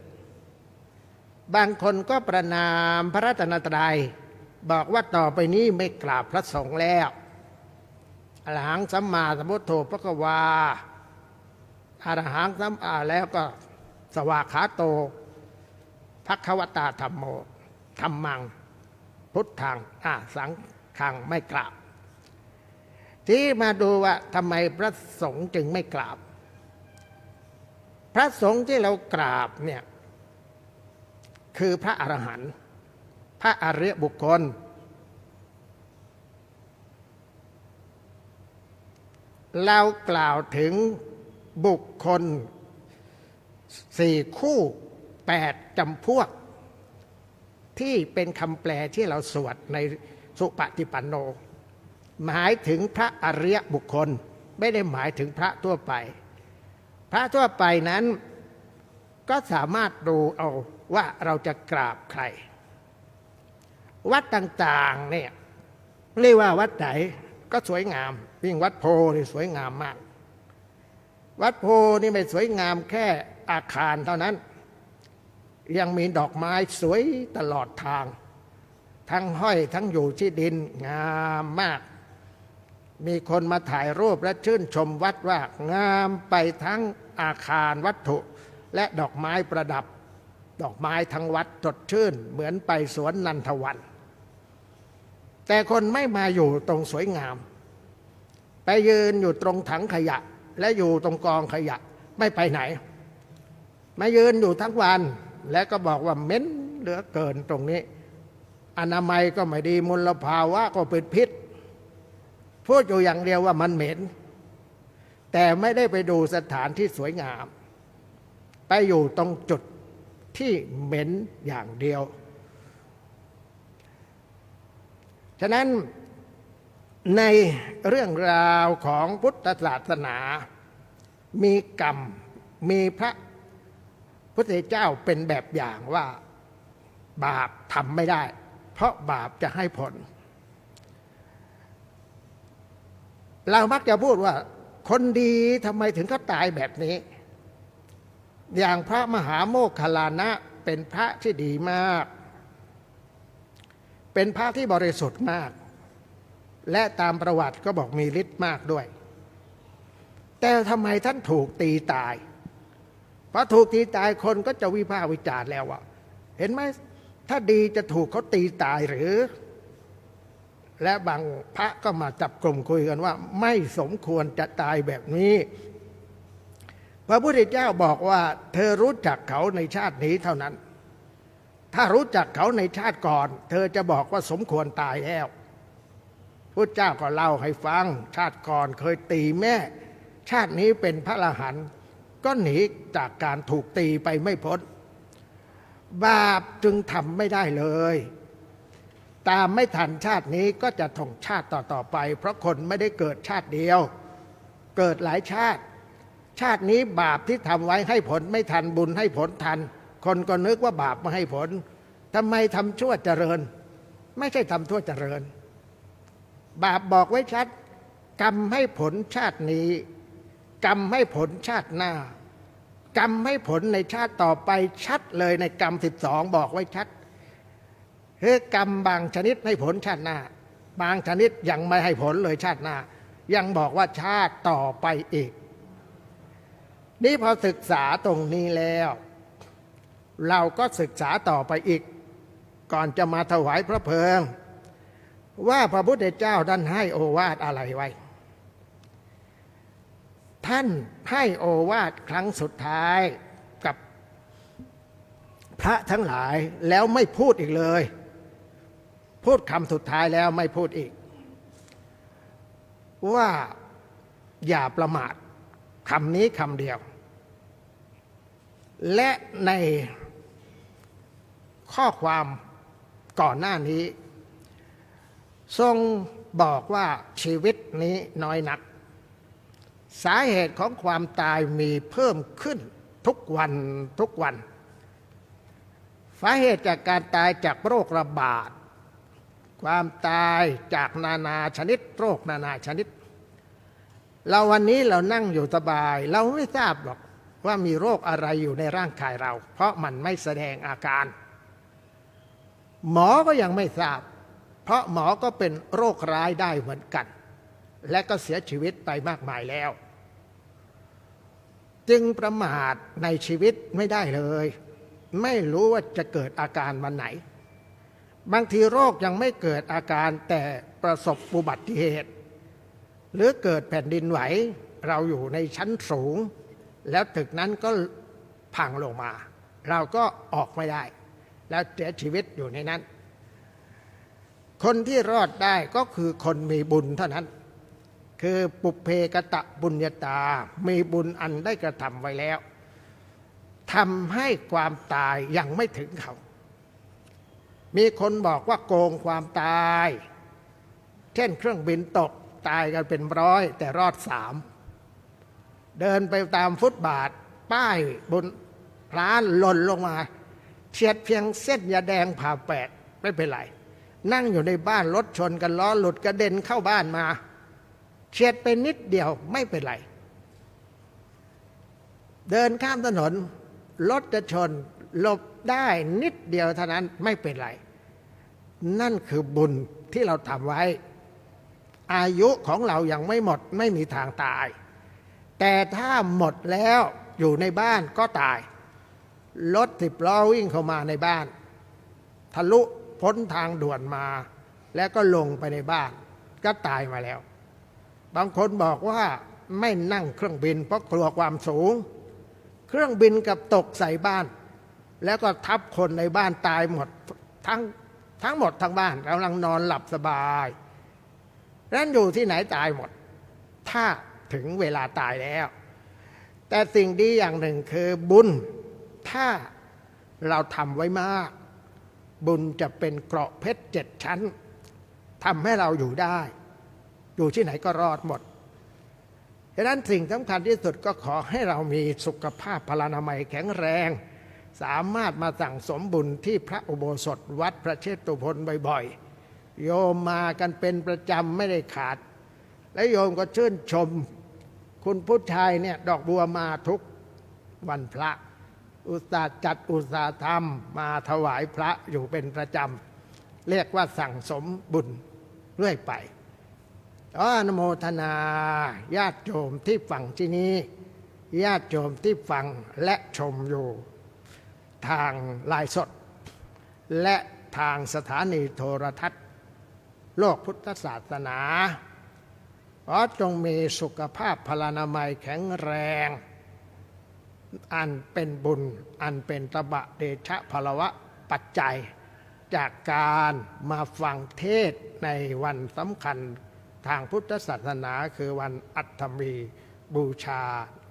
บางคนก็ประณามพระรัตนตรัยบอกว่าต่อไปนี้ไม่กราบพระสงฆ์แล้วอรหังสัมมาสัมพุทโธภควาอรหังสัมมาแล้วก็สวากขาโตภควตาธัมโมธัมมังพุทธังสังฆังไม่กราบที่มาดูว่าทำไมพระสงฆ์จึงไม่กราบพระสงฆ์ที่เรากราบเนี่ยคือพระอรหันต์พระอริยบุคคลเรากล่าวถึงบุคคล4 คู่8 จำพวกที่เป็นคำแปลที่เราสวดในสุปฏิปันโนหมายถึงพระอริยบุคคลไม่ได้หมายถึงพระทั่วไปพระทั่วไปนั้นก็สามารถดูเอาว่าเราจะกราบใครวัดต่างๆเนี่ยเรียกว่าวัดไหนก็สวยงามยิ่งวัดโพนี่สวยงามมากวัดโพนี่ไม่สวยงามแค่อาคารเท่านั้นยังมีดอกไม้สวยตลอดทางทั้งห้อยทั้งอยู่ที่ดินงามมากมีคนมาถ่ายรูปและชื่นชมวัดว่างามไปทั้งอาคารวัตถุและดอกไม้ประดับดอกไม้ทั้งวัดสดชื่นเหมือนไปสวนนันทวันแต่คนไม่มาอยู่ตรงสวยงามไปยืนอยู่ตรงถังขยะและอยู่ตรงกองขยะไม่ไปไหนมายืนอยู่ทั้งวันและก็บอกว่าเหม็นเหลือเกินตรงนี้อนามัยก็ไม่ดีมลภาวะก็เป็นพิษพูดอยู่อย่างเดียวว่ามันเหม็นแต่ไม่ได้ไปดูสถานที่สวยงามไปอยู่ตรงจุดที่เหม็นอย่างเดียวฉะนั้นในเรื่องราวของพุทธศาสนามีกรรมมีพระพุทธเจ้าเป็นแบบอย่างว่าบาปทำไม่ได้เพราะบาปจะให้ผลเรามักจะพูดว่าคนดีทำไมถึงเขาตายแบบนี้อย่างพระมหาโมคคัลลานะเป็นพระที่ดีมากเป็นพระที่บริสุทธิ์มากและตามประวัติก็บอกมีฤทธิ์มากด้วยแต่ทำไมท่านถูกตีตายพอถูกตีตายคนก็จะวิพากษ์วิจารณ์แล้วว่าเห็นไหมถ้าดีจะถูกเขาตีตายหรือและบางพระก็มาจับกลุ่มคุยกันว่าไม่สมควรจะตายแบบนี้พระพุทธเจ้าบอกว่าเธอรู้จักเขาในชาตินี้เท่านั้นถ้ารู้จักเขาในชาติก่อนเธอจะบอกว่าสมควรตายแล้วพุทธเจ้าก็เล่าให้ฟังชาติก่อนเคยตีแม่ชาตินี้เป็นพระอรหันต์ก็หนีจากการถูกตีไปไม่พ้นบาปจึงทำไม่ได้เลยตามไม่ทันชาตินี้ก็จะท่องชาติต่อไปเพราะคนไม่ได้เกิดชาติเดียวเกิดหลายชาติชาตินี้บาปที่ทำไว้ให้ผลไม่ทันบุญให้ผลทันคนก็นึกว่าบาปมาให้ผลทำไมทำชั่วเจริญไม่ใช่ทำชั่วเจริญบาปบอกไว้ชัดกรรมให้ผลชาตินี้กรรมให้ผลชาติหน้ากรรมให้ผลในชาติต่อไปชัดเลยในกรรม12บอกไว้ชัดคือกรรมบางชนิดให้ผลชาติหน้า บางชนิดยังไม่ให้ผลเลยชาติหน้ายังบอกว่าชาติต่อไปอีกนี่พอศึกษาตรงนี้แล้วเราก็ศึกษาต่อไปอีกก่อนจะมาถวายพระเพลิงว่าพระพุทธเจ้าท่านให้โอวาทอะไรไว้ท่านให้โอวาทครั้งสุดท้ายกับพระทั้งหลายแล้วไม่พูดอีกเลยพูดคำสุดท้ายแล้วไม่พูดอีกว่าอย่าประมาทคำนี้คำเดียวและในข้อความก่อนหน้านี้ทรงบอกว่าชีวิตนี้น้อยนักสาเหตุของความตายมีเพิ่มขึ้นทุกวันทุกวันสาเหตุจากการตายจากโรคระบาดความตายจากนานาชนิดโรคนานาชนิดเราวันนี้เรานั่งอยู่สบายเราไม่ทราบหรอกว่ามีโรคอะไรอยู่ในร่างกายเราเพราะมันไม่แสดงอาการหมอก็ยังไม่ทราบเพราะหมอก็เป็นโรคร้ายได้เหมือนกันและก็เสียชีวิตไปมากมายแล้วจึงประมาทในชีวิตไม่ได้เลยไม่รู้ว่าจะเกิดอาการวันไหนบางทีโรคยังไม่เกิดอาการแต่ประสบอุบัติเหตุหรือเกิดแผ่นดินไหวเราอยู่ในชั้นสูงแล้วตึกนั้นก็พังลงมาเราก็ออกไม่ได้แล้วเสียชีวิตอยู่ในนั้นคนที่รอดได้ก็คือคนมีบุญเท่านั้นคือปุพเพกตบุญญาตามีบุญอันได้กระทำไว้แล้วทำให้ความตายยังไม่ถึงเขามีคนบอกว่าโกงความตายเช่นเครื่องบินตกตายกันเป็นร้อยแต่รอด3เดินไปตามฟุตบาทป้ายบนร้านหล่นลงมาเฉียดเพียงเส้นยาแดงผ่าแปดไม่เป็นไรนั่งอยู่ในบ้านรถชนกันล้อหลุดกระเด็นเข้าบ้านมาเฉียดไปนิดเดียวไม่เป็นไรเดินข้ามถนนรถจะชนหลบได้นิดเดียวเท่านั้นไม่เป็นไรนั่นคือบุญที่เราทำไว้อายุของเรายังไม่หมดไม่มีทางตายแต่ถ้าหมดแล้วอยู่ในบ้านก็ตายรถ10 ล้อวิ่งเข้ามาในบ้านทะลุพ้นทางด่วนมาแล้วก็ลงไปในบ้านก็ตายมาแล้วบางคนบอกว่าไม่นั่งเครื่องบินเพราะกลัวความสูงเครื่องบินกับตกใส่บ้านแล้วก็ทับคนในบ้านตายหมดทั้งหมดทั้งบ้านกำลังนอนหลับสบายนั้นอยู่ที่ไหนตายหมดถ้าถึงเวลาตายแล้วแต่สิ่งดีอย่างหนึ่งคือบุญถ้าเราทำไว้มากบุญจะเป็นเกราะเพชร7 ชั้นทำให้เราอยู่ได้อยู่ที่ไหนก็รอดหมดดังนั้นสิ่งสำคัญที่สุดก็ขอให้เรามีสุขภาพพลานามัยแข็งแรงสามารถมาสั่งสมบุญที่พระอุโบสถวัดพระเชตุพนบ่อยๆโยมมากันเป็นประจำไม่ได้ขาดและโยมก็ชื่นชมคุณผู้ชายเนี่ยดอกบัวมาทุกวันพระอุตส่าห์จัดอุตสาห์ทำมาถวายพระอยู่เป็นประจำเรียกว่าสั่งสมบุญเรื่อยไปอนุโมทนาญาติโยมที่ฟังที่นี้ญาติโยมที่ฟังและชมอยู่ทางไลฟ์สดและทางสถานีโทรทัศน์โลกพุทธศาสนาขอจงมีสุขภาพพลานามัยแข็งแรงอันเป็นบุญอันเป็นตบะเดชะพลวะปัจจัยจากการมาฟังเทศน์ในวันสำคัญทางพุทธศาสนาคือวันอัฐมีบูชา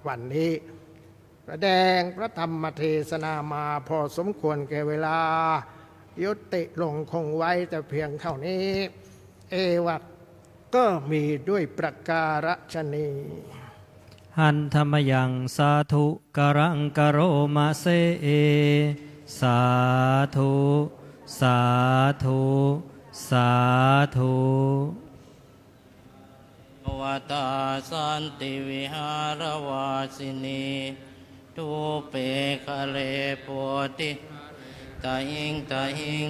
วันนี้แสดงพระธรรมเทศนามาพอสมควรแก่เวลายุติลงคงไว้แต่เพียงเท่านี้เอวัตก็มีด้วยประการฉนี้หันธรรมยังสาธุกรังกโรมาเซเอสาธุสาธุสาธุวตาสันติวิหารวาสินีทุเปคะเลโพธิตาหิง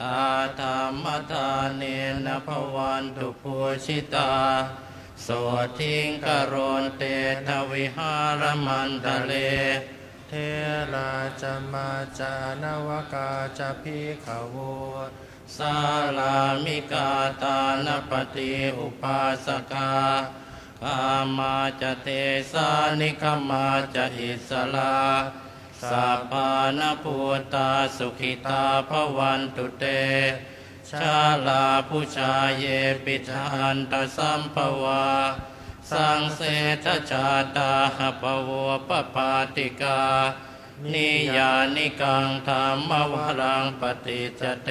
ตาธรรมทานเนนะภวันตุปูชิตาโสทิงกโรนเตทวิหารมันตะเลเทราจามาจานวกาจะพิขโวสาลามิกาตานปฏิอุปาสกากามาจะเทสานิคมาจะอิสลาสัพพานภูตาสุขิตาภวันตุเตชาลาผู้ชาเยปิทันตสัมภวาสังเสทชาตาหปโวปปาติกานิยานิกังธรรมวรังปฏิจเต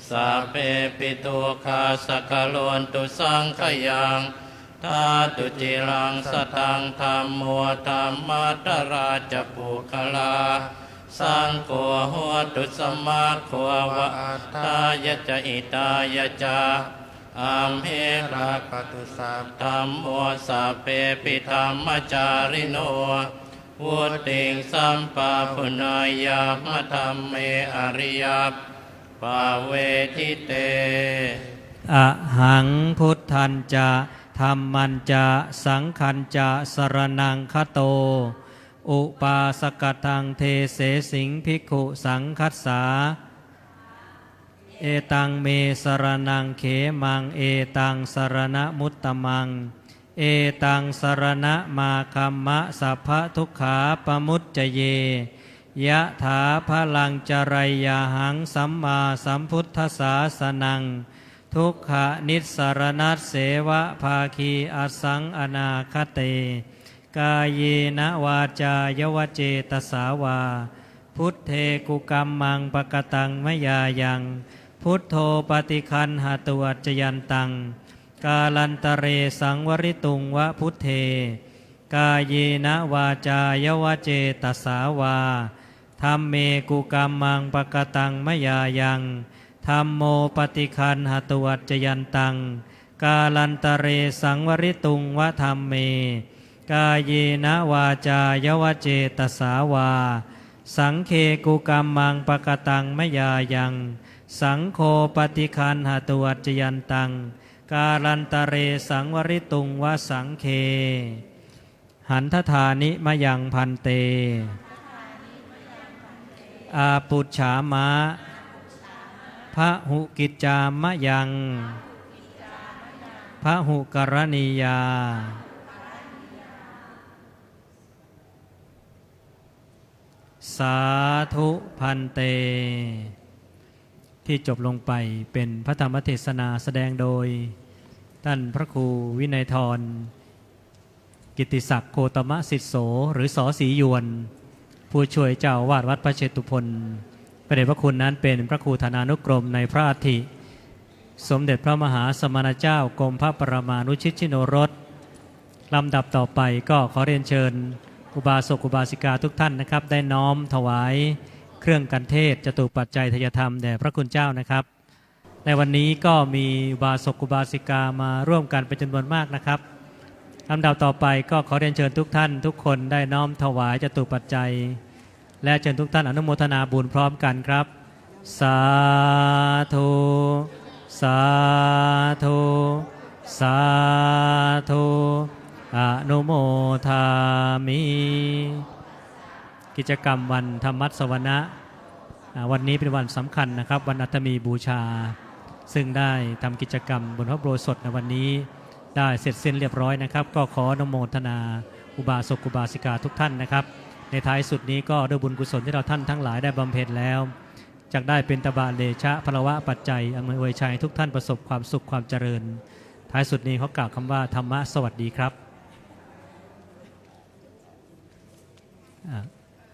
สัพเพปิตุขาสกโลนตุสังขยังทาตุจิรังสตังธรรมโมธรรมตราจปุคลาสังโฆโหตุสัมมาโควะอัตตายะจะอิตายะจาอัมเหราปตุสัพธรรมโมสัพเพปิธรรมจาริโนวุติงสัมปะปุณายามะธรรมเมอริยปาเวทิเตอะหังพุทธันจะธัมมันจะสังขันจะสรนังคโตอุปาสกตังเทเสสิงภิกขุสังคัสสาเอตังเมสรนังเขมังเอตังสรณมุตตมังเอตังสรณมาคัมมะสัพพทุกขาปมุจจเยยะถาพลังจรยยาหังสัมมาสัมพุทธศาสนังทุกขนิสรณัสเสวะภาคีอสังอนาคเตกายเยนะวาจายวเจตสาวาพุทเทกุกัมมังปกตังมยายังพุทโธปฏิคันหาตุอัจจยันตังกาลันตเรสังวริตุงวะพุทเทกายเยนะวาจายวเจตสาวาธัมเมกุกัมมังปกตังมยายังธัมโมปฏิคันหาตุอัจจยันตังกาลันตเรสังวริตุงวะธัมเมกายเยนะวาจายวเจตสาวาสังเคกุกัมมังปกตังมยายังสังโฆปฏิคันหาตุอัจจยันตังกาลันตเรสังวริตุงวะสังเคหันทธานิมยังพันเตอาปุจฉามะพระหุกิจจามะยังพระหุกรณียาสาธุพันเตที่จบลงไปเป็นพระธรรมเทศนาแสดงโดยท่านพระครูวินัยธรกิตติศักดิ์โคตมะสิทธโสหรือสอศรียวนผู้ช่วยเจ้าอาวาสวัดพระเชตุพนพระเดชพระคุณนั้นเป็นพระครูธนานุกรมในพระอัฐิสมเด็จพระมหาสมณเจ้ากรมพระปรมานุชิตชิโนรสลำดับต่อไปก็ขอเรียนเชิญอุบาสกอุบาสิกาทุกท่านนะครับได้น้อมถวายเครื่องกันเทศจตุปัจจัยทายธรรมแด่พระคุณเจ้านะครับในวันนี้ก็มีอุบาสกอุบาสิกามาร่วมกันเป็นจำนวนมากนะครับลำดับต่อไปก็ขอเรียนเชิญทุกท่านทุกคนได้น้อมถวายจตุปัจจัยและเชิญทุกท่านอนุโมทนาบุญพร้อมกันครับสาธุสาธุสาธุอนุโมทามิกิจกรรมวันธรรมัสวนะวันนี้เป็นวันสำคัญนะครับวันอัฐมีบูชาซึ่งได้ทำกิจกรรมบนพระโบสถในวันนี้ได้เสร็จสิ้นเรียบร้อยนะครับก็ขออนุโมทนาอุบาสกอุบาสิกาทุกท่านนะครับในท้ายสุดนี้ก็ด้วยบุญกุศลที่เราท่านทั้งหลายได้บำเพ็ญแล้วจักได้เป็นตบะเดชะพลวะปัจจัยอำนวยอวยชัยทุกท่านประสบความสุขความเจริญท้ายสุดนี้เขากล่าวคำว่าธรรมะสวัสดีครับ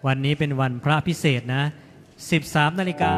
วันนี้เป็นวันพระพิเศษนะ 13 นาฬิกา